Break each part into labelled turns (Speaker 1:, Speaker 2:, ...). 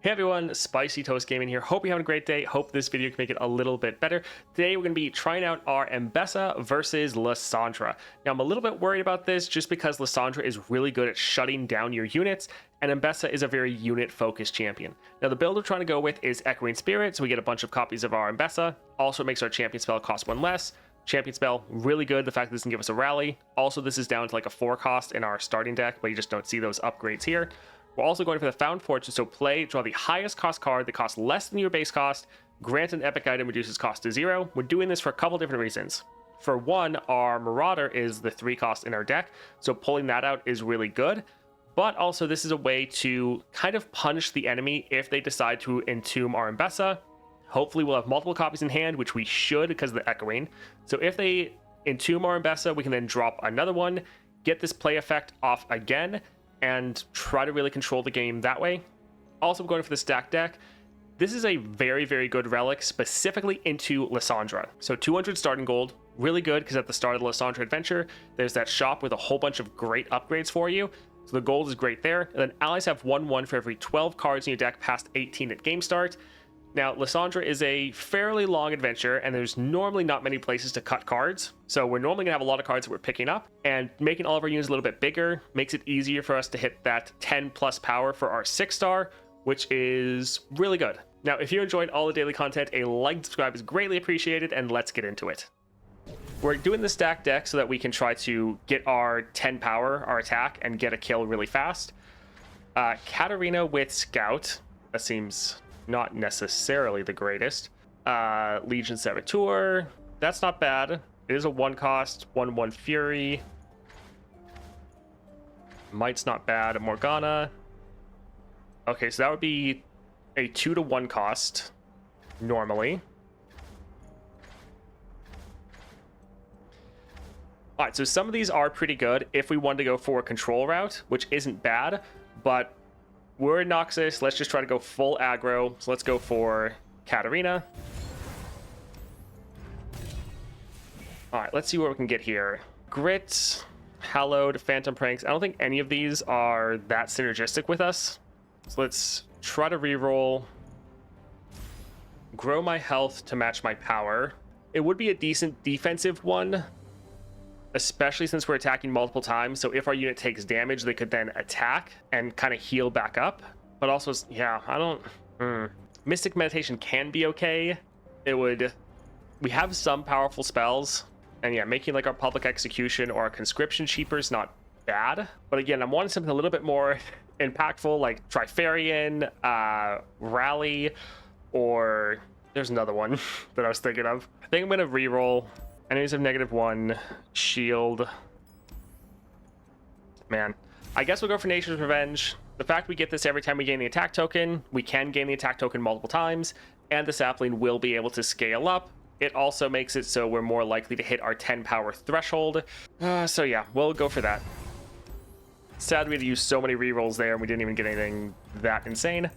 Speaker 1: Hey everyone, Spicy Toast Gaming here. Hope you're having a great day. Hope this video can make it a little bit better. Today we're going to be trying out our Ambessa versus Lissandra. Now I'm a little bit worried about this just because Lissandra is really good at shutting down your units, and Ambessa is a very unit-focused champion. Now the build we're trying to go with is Echoing Spirit, so we get a bunch of copies of our Ambessa. Also makes our champion spell cost one less. Champion spell, really good. The fact that this can give us a rally. Also, this is down to like a 4 cost in our starting deck, but you just don't see those upgrades here. We're also going for the Found Fortune, so draw the highest cost card that costs less than your base cost, grant an epic item, reduces cost to 0. We're doing this for a couple different reasons. For one, our Marauder is the 3 cost in our deck, so pulling that out is really good. But also, this is a way to kind of punish the enemy if they decide to entomb our Ambessa. Hopefully, we'll have multiple copies in hand, which we should because of the Echoing. So if they entomb our Ambessa, we can then drop another one, get this play effect off again, and try to really control the game that way. Also, going for the stack deck. This is a very, very good relic, specifically into Lissandra. So 200 starting gold, really good because at the start of the Lissandra adventure, there's that shop with a whole bunch of great upgrades for you. So the gold is great there. And then allies have 1/1 for every 12 cards in your deck past 18 at game start. Now, Lissandra is a fairly long adventure, and there's normally not many places to cut cards. So we're normally going to have a lot of cards that we're picking up, and making all of our units a little bit bigger makes it easier for us to hit that 10 plus power for our 6-star, which is really good. Now, if you enjoyed all the daily content, a like and subscribe is greatly appreciated, and let's get into it. We're doing the stack deck so that we can try to get our 10 power, our attack, and get a kill really fast. Katarina with Scout, that seems not necessarily the greatest. Legion Saboteur, that's not bad. It is a 1 cost, 1/1 Fury. Might's not bad. Morgana. Okay, so that would be a 2 to 1 cost normally. All right, so some of these are pretty good if we wanted to go for a control route, which isn't bad, but we're in Noxus. Let's just try to go full aggro. So let's go for Katarina. All right, let's see what we can get here. Grit, Hallowed, Phantom Pranks. I don't think any of these are that synergistic with us. So let's try to reroll. Grow my health to match my power. It would be a decent defensive one, especially since we're attacking multiple times. So if our unit takes damage, they could then attack and kind of heal back up. But also, yeah, I don't... Mystic Meditation can be okay. We have some powerful spells. And yeah, making like our Public Execution or our Conscription cheaper is not bad. But again, I'm wanting something a little bit more impactful, like Trifarian, Rally, or there's another one that I was thinking of. I think I'm going to reroll. Enemies of -1, shield. Man, I guess we'll go for Nature's Revenge. The fact we get this every time we gain the attack token, we can gain the attack token multiple times, and the sapling will be able to scale up. It also makes it so we're more likely to hit our 10 power threshold. So yeah, we'll go for that. Sad we had to use so many rerolls there and we didn't even get anything that insane.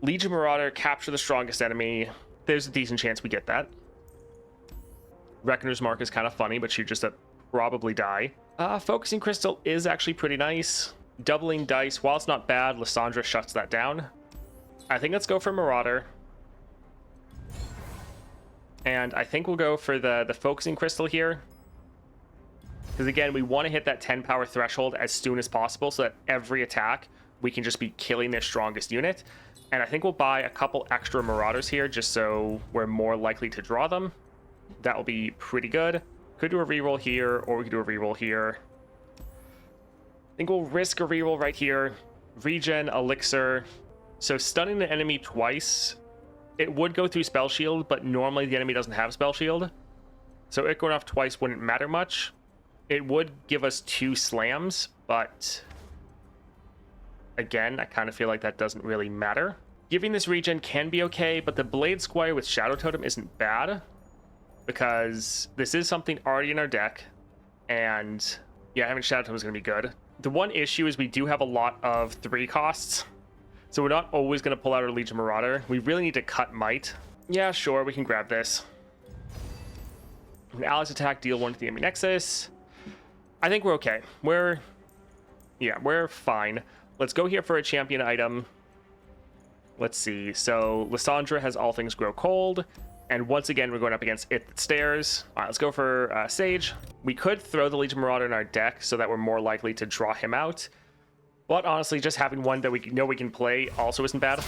Speaker 1: Legion Marauder, capture the strongest enemy. There's a decent chance we get that. Reckoner's Mark is kind of funny, but she'd just probably die. Focusing Crystal is actually pretty nice. Doubling dice, while it's not bad, Lissandra shuts that down. I think let's go for Marauder. And I think we'll go for the Focusing Crystal here. Because again, we want to hit that 10 power threshold as soon as possible so that every attack, we can just be killing their strongest unit. And I think we'll buy a couple extra Marauders here just so we're more likely to draw them. That will be pretty good. Could do a reroll here, or we could do a reroll here. I think we'll risk a reroll right here. Regen, Elixir. So stunning the enemy twice. It would go through Spell Shield, but normally the enemy doesn't have Spell Shield. So it going off twice wouldn't matter much. It would give us 2 slams, but again, I kind of feel like that doesn't really matter. Giving this regen can be okay, but the Blade Squire with Shadow Totem isn't bad, because this is something already in our deck, and yeah, having Shadow Totem is going to be good. The one issue is we do have a lot of 3 costs, so we're not always going to pull out our Legion Marauder. We really need to cut Might. Yeah, sure, we can grab this. When allies attack, deal 1 to the enemy nexus. I think we're okay. We're fine. Let's go here for a champion item. Let's see. So Lissandra has All Things Grow Cold. And once again, we're going up against It That Stares. All right, let's go for Sage. We could throw the Legion Marauder in our deck so that we're more likely to draw him out. But honestly, just having one that we know we can play also isn't bad.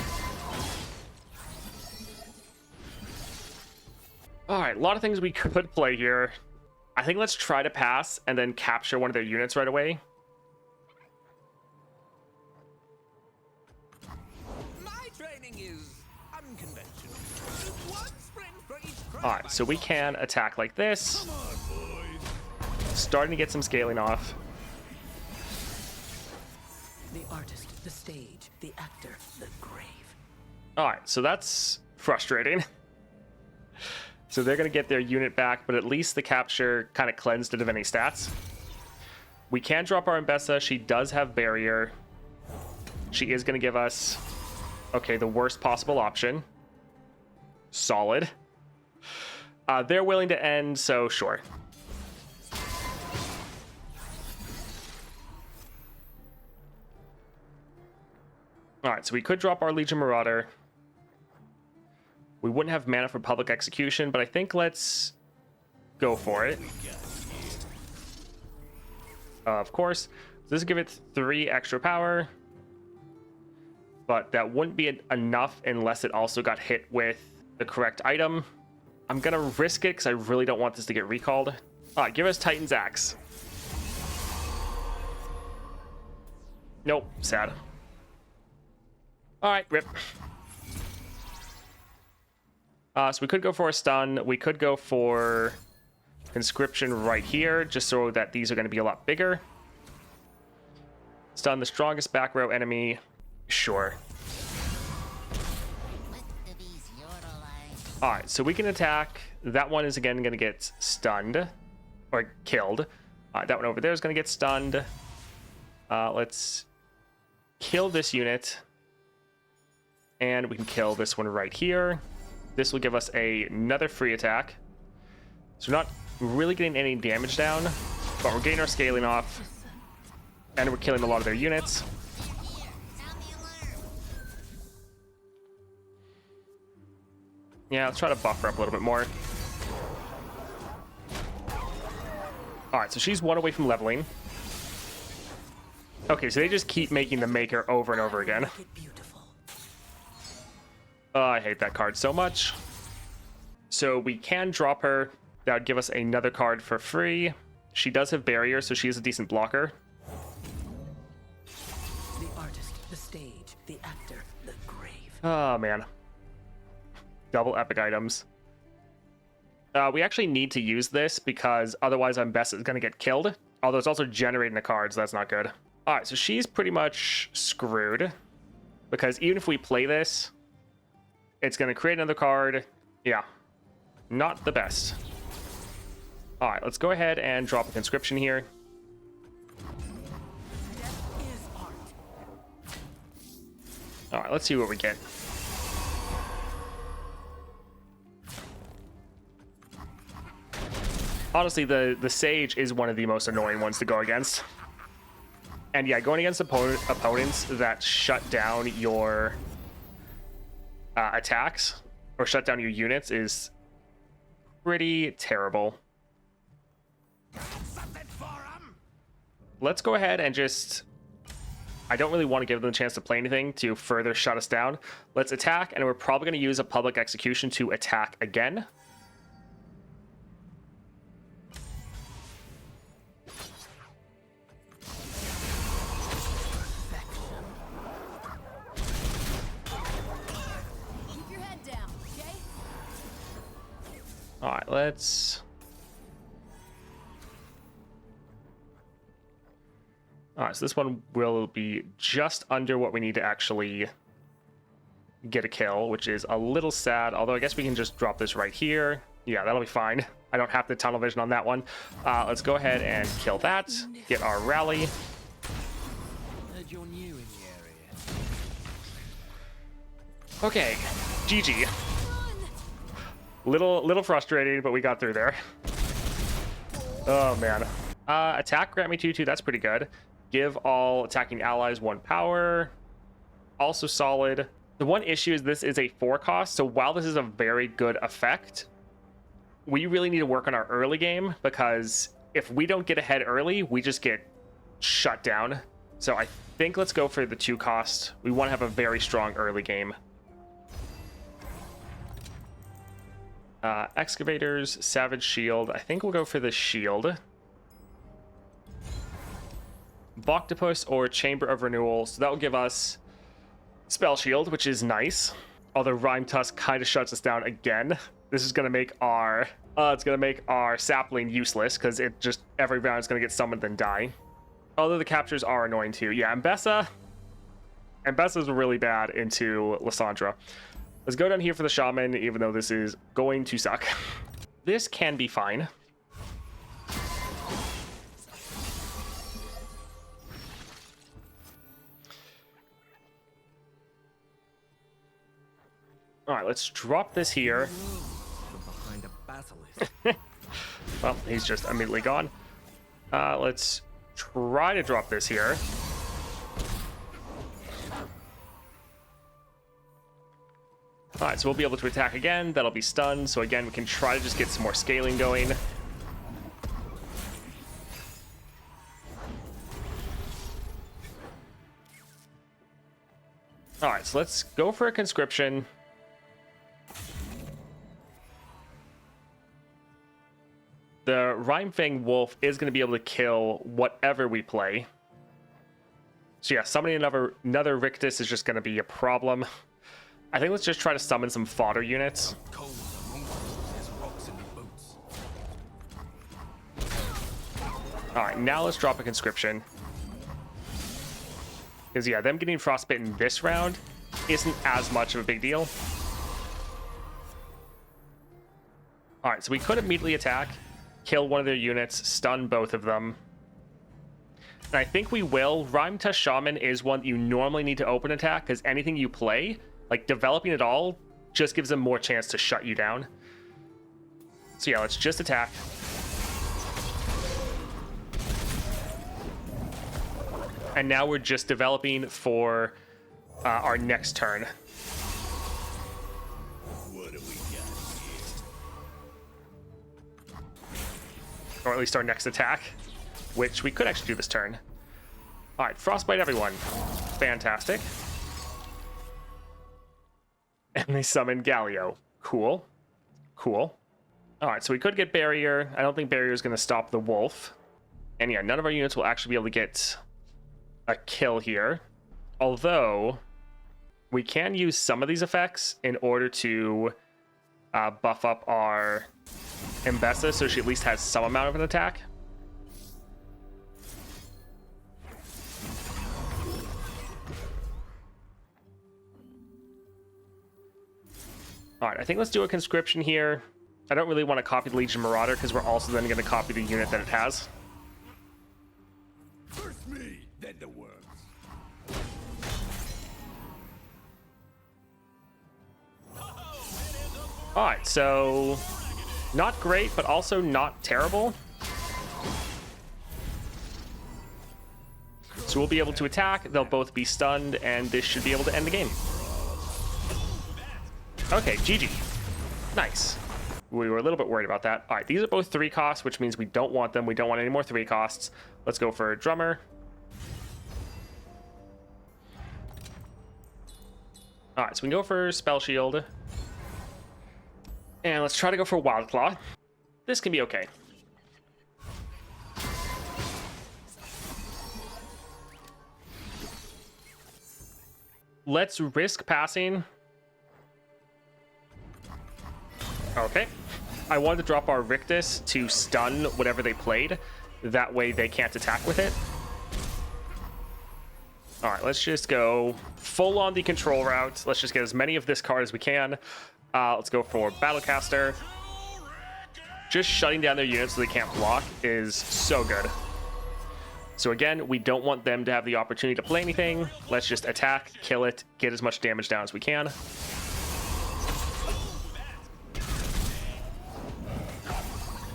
Speaker 1: All right, a lot of things we could play here. I think let's try to pass and then capture one of their units right away.
Speaker 2: My training is unconventional. One sprint for each
Speaker 1: All right, so we can attack like this.
Speaker 2: Come on, boys.
Speaker 1: Starting to get some scaling off.
Speaker 3: The artist, the stage, the actor, the grave.
Speaker 1: All right, so that's frustrating. So they're going to get their unit back, but at least the capture kind of cleansed it of any stats. We can drop our Ambessa. She does have barrier. She is going to give us, okay, the worst possible option. Solid. They're willing to end, so sure. All right, so we could drop our Legion Marauder. We wouldn't have mana for Public Execution, but I think let's go for it. Of course. This will give it 3 extra power. But that wouldn't be enough unless it also got hit with the correct item. I'm going to risk it because I really don't want this to get recalled. Give us Titan's Axe. Nope, sad. All right, rip. So we could go for a stun. We could go for conscription right here, just so that these are going to be a lot bigger. Stun the strongest back row enemy. Sure. All right, so we can attack. That one is again going to get stunned or killed. That one over there is going to get stunned. Let's kill this unit. And we can kill this one right here. This will give us another free attack. So we're not really getting any damage down, but we're getting our scaling off. And we're killing a lot of their units. Yeah, let's try to buffer up a little bit more. Alright, so she's 1 away from leveling. Okay, so they just keep making the Maker over and over again. Oh, I hate that card so much. So we can drop her. That would give us another card for free. She does have barrier, so she is a decent blocker.
Speaker 3: The artist, the stage, the actor, the grave.
Speaker 1: Oh, man. Double epic items. We actually need to use this because otherwise Ambessa is going to get killed. Although it's also generating a card, so that's not good. All right, so she's pretty much screwed. Because even if we play this, it's going to create another card. Yeah, not the best. All right, let's go ahead and drop a conscription here. All right, let's see what we get. Honestly, the Sage is one of the most annoying ones to go against. And yeah, going against opponents that shut down your attacks or shut down your units is pretty terrible. Let's go ahead and just... I don't really want to give them a chance to play anything to further shut us down. Let's attack, and we're probably going to use a Public Execution to attack again. All right, let's... All right, so this one will be just under what we need to actually get a kill, which is a little sad, although I guess we can just drop this right here. Yeah, that'll be fine. I don't have the tunnel vision on that one. Let's go ahead and kill that, get our rally.
Speaker 2: Heard you're new in the area.
Speaker 1: Okay, GG. Little frustrating, but we got through there. Oh, man. Attack, grant me 2/2. That's pretty good. Give all attacking allies 1 power. Also solid. The one issue is this is a 4 cost, so while this is a very good effect, we really need to work on our early game, because if we don't get ahead early, we just get shut down. So I think let's go for the 2 cost. We want to have a very strong early game. Excavators, Savage Shield. I think we'll go for the shield. Boctopus or Chamber of Renewal. So that will give us Spell Shield, which is nice. Although Rhyme Tusk kind of shuts us down again. This is going to make our sapling useless, because it just every round is going to get summoned and die. Although the captures are annoying too. Yeah, Ambessa's really bad into Lissandra. Let's go down here for the Shaman, even though this is going to suck. This can be fine. All right, let's drop this here.
Speaker 2: Behind a basilisk.
Speaker 1: Well, he's just immediately gone. Let's try to drop this here. All right, so we'll be able to attack again. That'll be stunned. So again, we can try to just get some more scaling going. All right, so let's go for a conscription. The Rhymefang Wolf is going to be able to kill whatever we play. So yeah, summoning another Rictus is just going to be a problem. I think let's just try to summon some fodder units.
Speaker 2: Cold among us, there's rocks in the boots.
Speaker 1: All right, now let's drop a conscription. Because yeah, them getting frostbitten this round isn't as much of a big deal. All right, so we could immediately attack, kill one of their units, stun both of them. And I think we will. Rhyme Tusk Shaman is one that you normally need to open attack, because anything you play, like developing it all, just gives them more chance to shut you down. So yeah, let's just attack. And now we're just developing for our next turn.
Speaker 2: What do we got here?
Speaker 1: Or at least our next attack, which we could actually do this turn. All right, Frostbite everyone. Fantastic. And they summon Galio. Cool. Cool. All right, so we could get Barrier. I don't think Barrier is going to stop the Wolf. And yeah, none of our units will actually be able to get a kill here. Although, we can use some of these effects in order to buff up our Ambessa, so she at least has some amount of an attack. All right, I think let's do a conscription here. I don't really want to copy the Legion Marauder, because we're also then going to copy the unit that it has.
Speaker 2: First me, then the worms.
Speaker 1: All right, so not great, but also not terrible. So we'll be able to attack, they'll both be stunned, and this should be able to end the game. Okay, GG. Nice. We were a little bit worried about that. All right, these are both 3 costs, which means we don't want them. We don't want any more 3 costs. Let's go for a Drummer. All right, so we can go for Spell Shield. And let's try to go for Wild Claw. This can be okay. Let's risk passing. Okay. I wanted to drop our Rictus to stun whatever they played. That way they can't attack with it. All right, let's just go full on the control route. Let's just get as many of this card as we can. Let's go for Battlecaster. Just shutting down their units so they can't block is so good. So again, we don't want them to have the opportunity to play anything. Let's just attack, kill it, get as much damage down as we can.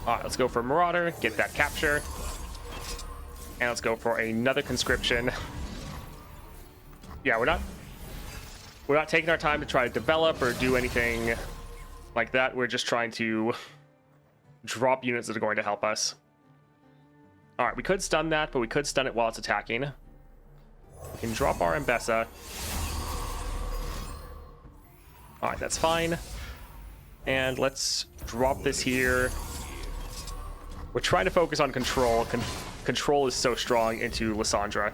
Speaker 1: All right, let's go for Marauder, get that capture. And let's go for another conscription. Yeah, we're not We're not taking our time to try to develop or do anything like that. We're just trying to drop units that are going to help us. All right, we could stun that, but we could stun it while it's attacking. We can drop our Ambessa. All right, that's fine. And let's drop this here. We're trying to focus on control. Control is so strong into Lissandra.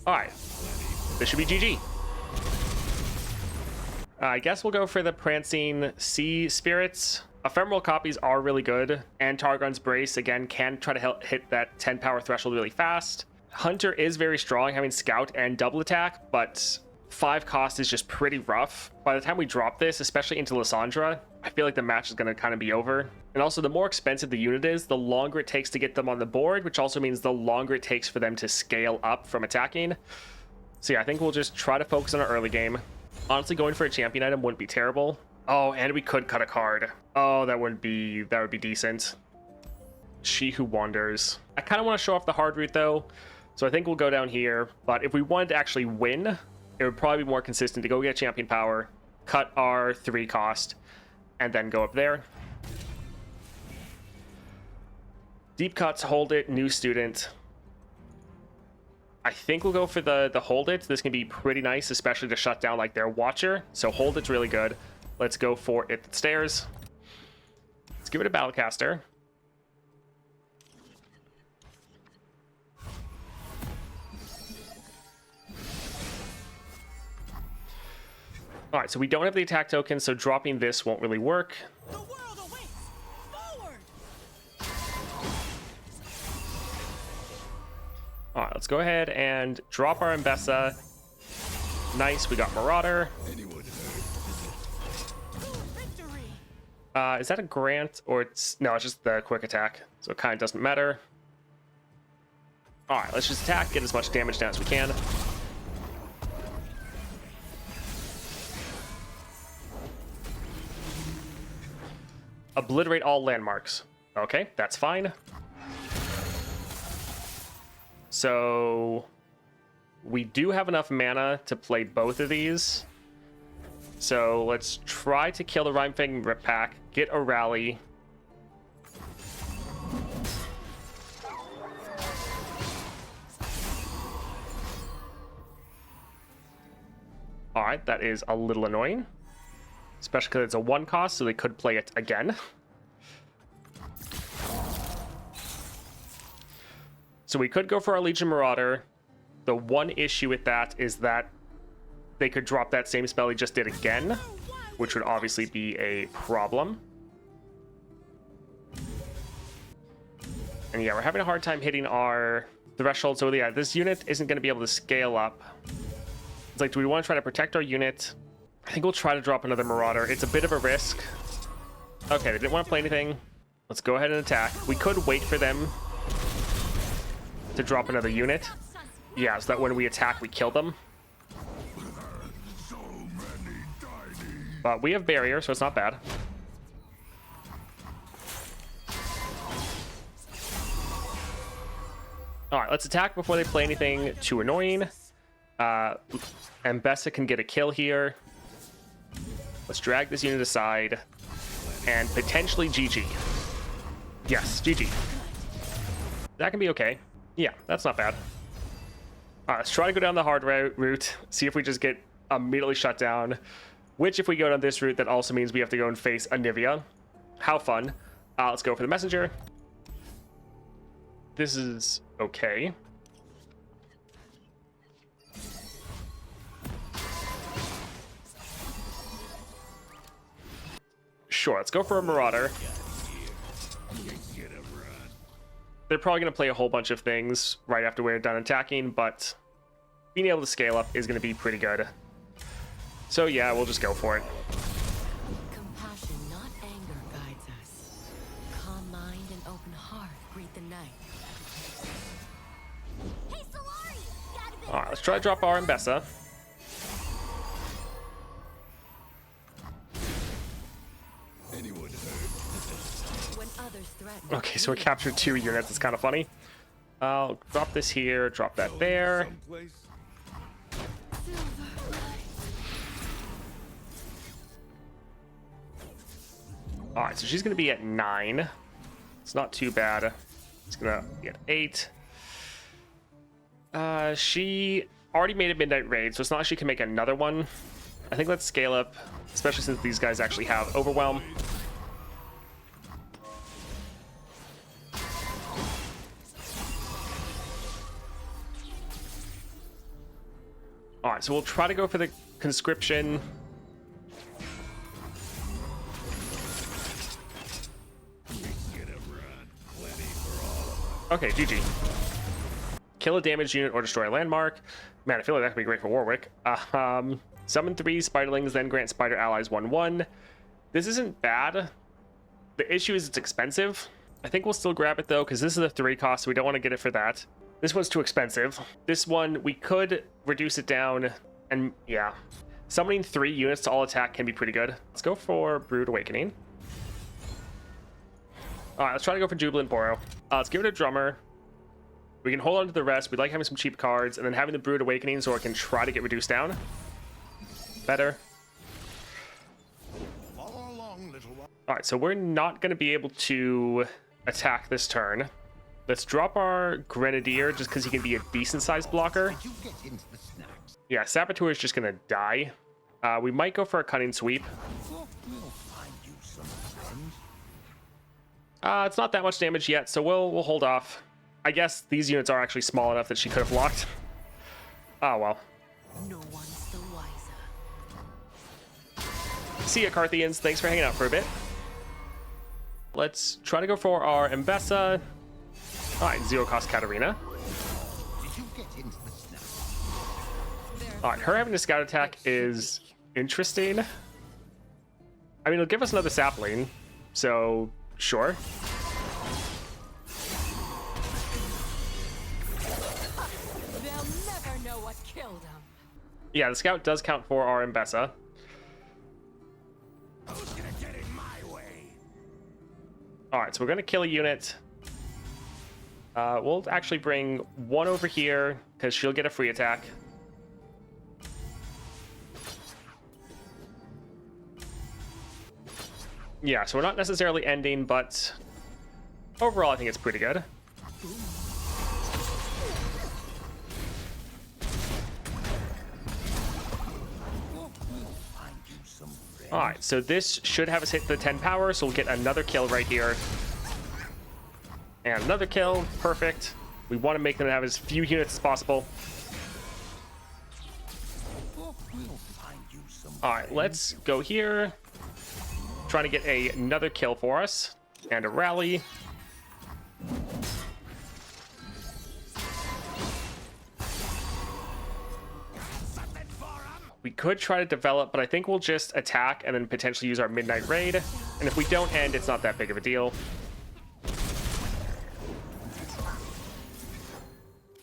Speaker 1: All right, this should be GG. I guess we'll go for the Prancing Sea Spirits. Ephemeral copies are really good, and Targon's Brace, again, can try to hit that 10 power threshold really fast. Hunter is very strong, having Scout and double attack, but 5 cost is just pretty rough. By the time we drop this, especially into Lissandra, I feel like the match is going to kind of be over. And also, the more expensive the unit is, the longer it takes to get them on the board, which also means the longer it takes for them to scale up from attacking. So yeah, I think we'll just try to focus on our early game. Honestly, going for a champion item wouldn't be terrible. Oh, and we could cut a card. Oh, that would be decent. She Who Wanders. I kind of want to show off the hard route though, so I think we'll go down here. But if we wanted to actually win, it would probably be more consistent to go get champion power, cut our 3 cost, and then go up there. Deep cuts, hold it, new student. I think we'll go for the hold it. This can be pretty nice, especially to shut down like their watcher. So hold it's really good. Let's go for it that stairs. Let's give it a Battlecaster. All right, so we don't have the attack token, so dropping this won't really work.
Speaker 2: The world awaits! Forward!
Speaker 1: All right, let's go ahead and drop our Ambessa. Nice, we got Marauder. Is that a grant or no, it's just the quick attack, so it kind of doesn't matter. All right, let's just attack, get as much damage down as we can. Obliterate all landmarks. Okay, that's fine. So we do have enough mana to play both of these. So let's try to kill the Rhymefang Rip Pack, get a rally. All right, that is a little annoying, especially because it's a 1 cost, so they could play it again. So we could go for our Legion Marauder. The one issue with that is that they could drop that same spell he just did again, which would obviously be a problem. And yeah, we're having a hard time hitting our threshold. So yeah, this unit isn't going to be able to scale up. It's like, do we want to try to protect our unit? I think we'll try to drop another Marauder. It's a bit of a risk. Okay, they didn't want to play anything. Let's go ahead and attack. We could wait for them to drop another unit. Yeah, so that when we attack, we kill them. But we have barrier, so it's not bad. All right, let's attack before they play anything too annoying. Ambessa can get a kill here. Let's drag this unit aside and potentially GG. Yes, GG. That can be okay. Yeah, that's not bad. All right, let's try to go down the hard route, see if we just get immediately shut down. Which, if we go down this route, that also means we have to go and face Anivia. How fun. Let's go for the messenger. This is okay. Sure, let's go for a Marauder. They're probably going to play a whole bunch of things right after we're done attacking, but being able to scale up is going to be pretty good. So yeah, we'll just go for it.
Speaker 3: Compassion, not anger, guides us. Calm mind and open heart greet the night.
Speaker 4: Hey, Solari! Got a bit.
Speaker 1: All right, let's try to drop our Ambessa.
Speaker 3: When others threaten.
Speaker 1: Okay, so we captured 2 units. It's kind of funny. I'll drop this here, drop that there.
Speaker 4: Silver.
Speaker 1: All right, so she's going to be at 9. It's not too bad. It's going to be at 8. She already made a midnight raid, so it's not like she can make another one. I think let's scale up, especially since these guys actually have overwhelm. All right, so we'll try to go for the conscription. Okay, GG. Kill a damaged unit or destroy a landmark. Man, I feel like that could be great for Warwick. Summon 3 spiderlings, then grant spider allies 1/1. This isn't bad. The issue is it's expensive. I think we'll still grab it though, because this is a 3 cost, so we don't want to get it for that. This one's too expensive. This one, we could reduce it down, and yeah. Summoning 3 units to all attack can be pretty good. Let's go for Brood Awakening. All right, let's try to go for Jubilant Boro. Let's give it a Drummer. We can hold on to the rest. We like having some cheap cards, and then having the Brood Awakening so it can try to get reduced down. Better. All right, so we're not going to be able to attack this turn. Let's drop our Grenadier just because he can be a decent-sized blocker. Yeah, Saboteur is just going to die. We might go for a Cunning Sweep. It's not that much damage yet, so we'll hold off. I guess these units are actually small enough that she could have blocked. Oh, well.
Speaker 3: No one's the wiser.
Speaker 1: See ya, Carthians. Thanks for hanging out for a bit. Let's try to go for our Ambessa. All right, 0-cost Katarina. All right, her having a scout attack is interesting. I mean, it'll give us another sapling, so sure.
Speaker 3: They'll never know what killed them.
Speaker 1: Yeah, the scout does count for our Ambessa.
Speaker 2: Who's gonna get in my way?
Speaker 1: All right, so we're gonna kill a unit. We'll actually bring 1 over here because she'll get a free attack. Yeah, so we're not necessarily ending, but overall I think it's pretty good. All right, so this should have us hit the 10 power, so we'll get another kill right here. And another kill, perfect. We want to make them have as few units as possible. All right, let's go here. Trying to get another kill for us. And a rally. We could try to develop, but I think we'll just attack and then potentially use our Midnight Raid. And if we don't end, it's not that big of a deal.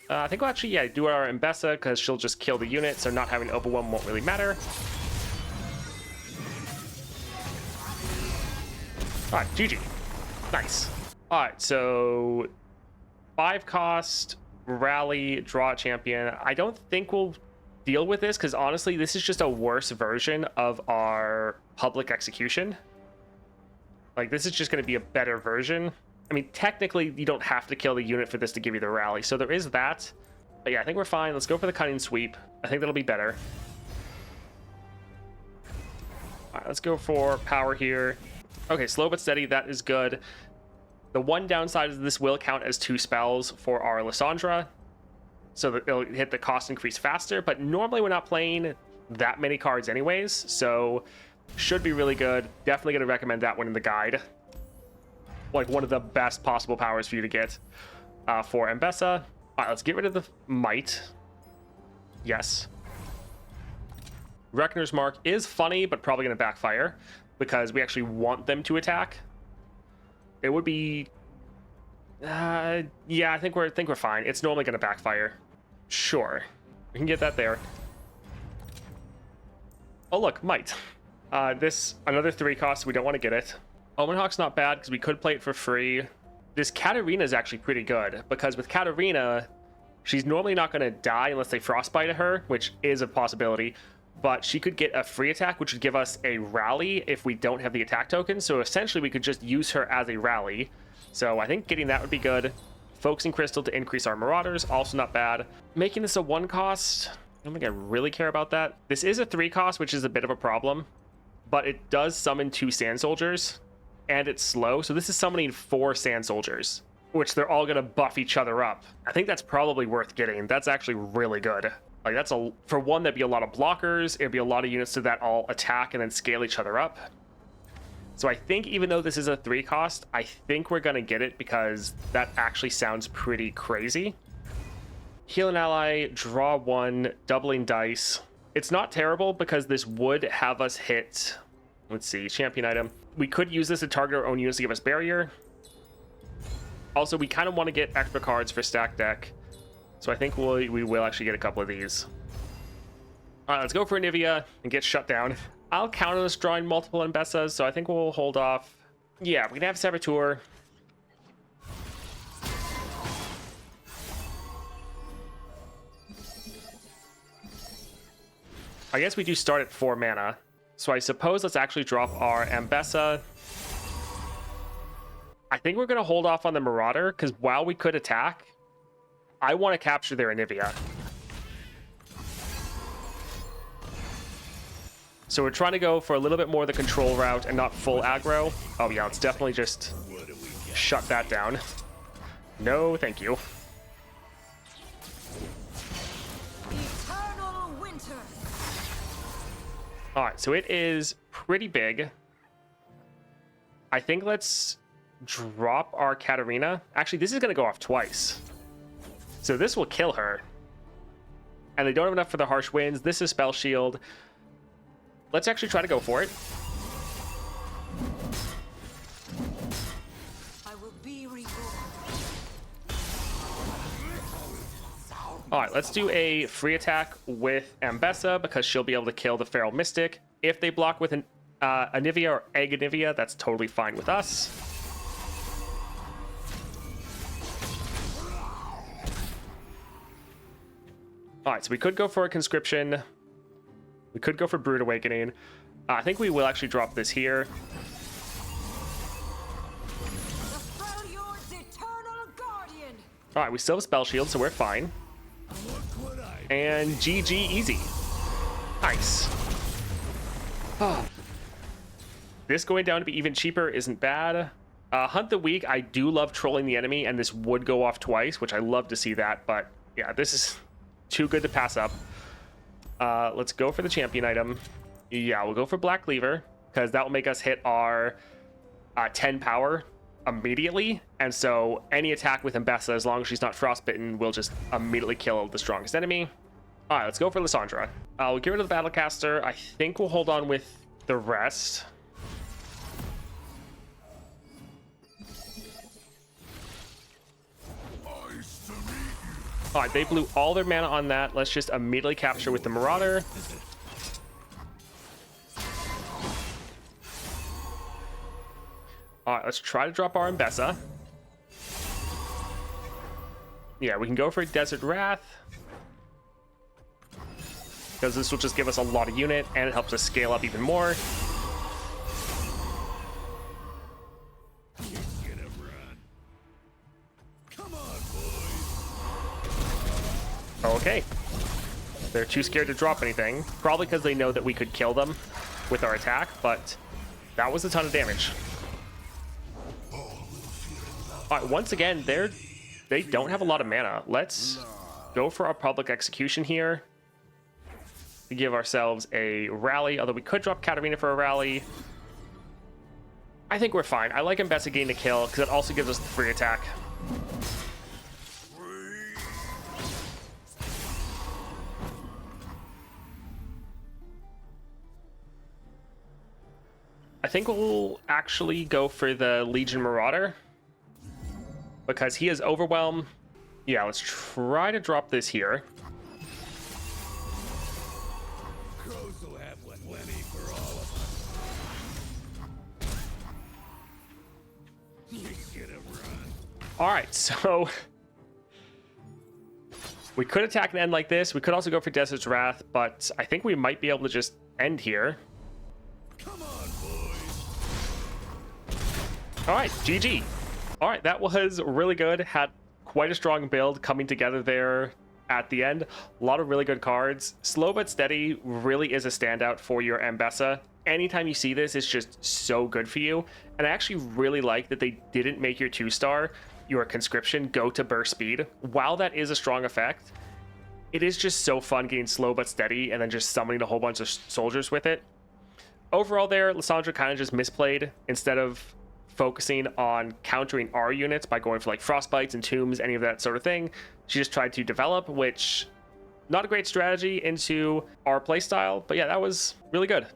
Speaker 1: I think we'll actually, yeah, do our Ambessa because she'll just kill the unit, so not having overwhelm won't really matter. All right, GG. Nice. All right, so 5 cost, rally, draw a champion. I don't think we'll deal with this because honestly, this is just a worse version of our public execution. Like, this is just going to be a better version. I mean, technically, you don't have to kill the unit for this to give you the rally. So there is that. But yeah, I think we're fine. Let's go for the Cunning Sweep. I think that'll be better. All right, let's go for power here. Okay, slow but steady. That is good. The one downside is this will count as 2 spells for our Lissandra. So that it'll hit the cost increase faster. But normally we're not playing that many cards anyways. So should be really good. Definitely going to recommend that one in the guide. Like one of the best possible powers for you to get for Ambessa. All right, let's get rid of the Might. Yes. Reckoner's Mark is funny, but probably going to backfire because we actually want them to attack. It would be, yeah, I think we're fine. It's normally going to backfire. Sure, we can get that there. Oh look, Might. This another 3 cost. We don't want to get it. Omen Hawk's not bad because we could play it for free. This Katarina is actually pretty good because with Katarina, she's normally not going to die unless they frostbite her, which is a possibility. but she could get a free attack, which would give us a rally if we don't have the attack token. So essentially we could just use her as a rally. So I think getting that would be good. Focusing Crystal to increase our Marauders, also not bad. Making this a 1 cost, I don't think I really care about that. This is a 3 cost, which is a bit of a problem, but it does summon 2 Sand Soldiers, and it's slow. So this is summoning 4 Sand Soldiers, which they're all gonna buff each other up. I think that's probably worth getting. That's actually really good. Like that's for one, that'd be a lot of blockers. It'd be a lot of units that all attack and then scale each other up. So I think even though this is a 3 cost, I think we're gonna get it because that actually sounds pretty crazy. Heal an ally, draw 1, doubling dice. It's not terrible because this would have us hit, let's see, champion item. We could use this to target our own units to give us barrier. Also, we kind of want to get extra cards for stack deck. So I think we will actually get a couple of these. All right, let's go for Anivia and get shut down. I'll counter this drawing multiple Ambessas, so I think we'll hold off. Yeah, we can have Saboteur. I guess we do start at 4 mana. So I suppose let's actually drop our Ambessa. I think we're going to hold off on the Marauder, because while we could attack, I want to capture their Anivia. So we're trying to go for a little bit more of the control route and not full aggro. Oh yeah, let's definitely just shut that down. No, thank you.
Speaker 3: Eternal winter.
Speaker 1: All right, so it is pretty big. I think let's drop our Katarina. Actually, this is going to go off twice. So this will kill her. And they don't have enough for the harsh winds. This is spell shield. Let's actually try to go for it.
Speaker 3: I will be reborn.
Speaker 1: All right, let's do a free attack with Ambessa because she'll be able to kill the Feral Mystic. If they block with an Anivia or Egg Anivia, that's totally fine with us. All right, so we could go for a Conscription. We could go for Brood Awakening. I think we will actually drop this here.
Speaker 3: The Freljord's eternal guardian.
Speaker 1: All right, we still have Spell Shield, so we're fine. And GG easy. Nice. Oh. This going down to be even cheaper isn't bad. Hunt the Weak, I do love trolling the enemy, and this would go off twice, which I love to see that. But yeah, this is too good to pass up. Let's go for the champion item. Yeah, we'll go for Black Cleaver because that will make us hit our 10 power immediately. And so any attack with Ambessa, as long as she's not frostbitten, will just immediately kill the strongest enemy. All right, let's go for Lissandra. We'll get rid of the Battlecaster. I think we'll hold on with the rest. All right, they blew all their mana on that. Let's just immediately capture with the Marauder. All right, let's try to drop our Ambessa. Yeah, we can go for Desert Wrath, because this will just give us a lot of unit, and it helps us scale up even more. Okay. They're too scared to drop anything. Probably because they know that we could kill them with our attack, but that was a ton of damage. All right, once again, they don't have a lot of mana. Let's go for our Public Execution here to give ourselves a rally, although we could drop Katarina for a rally. I think we're fine. I like Ambessa getting a kill because it also gives us the free attack. I think we'll actually go for the Legion Marauder because he has Overwhelm. Yeah, let's try to drop this here.
Speaker 2: Crows will have plenty for all of us. You get a run.
Speaker 1: All right, so We could attack and end like this. We could also go for Desert's Wrath, but I think we might be able to just end here.
Speaker 2: Come on, boys.
Speaker 1: All right, GG. All right, that was really good. Had quite a strong build coming together there at the end. A lot of really good cards. Slow but Steady really is a standout for your Ambessa. Anytime you see this, it's just so good for you. And I actually really like that they didn't make your 2-star, your Conscription, go to burst speed. While that is a strong effect, it is just so fun getting Slow but Steady and then just summoning a whole bunch of soldiers with it. Overall there, Lissandra kind of just misplayed. Instead of focusing on countering our units by going for like Frostbites and Tombs, any of that sort of thing, she just tried to develop, which not a great strategy into our playstyle. But yeah, that was really good.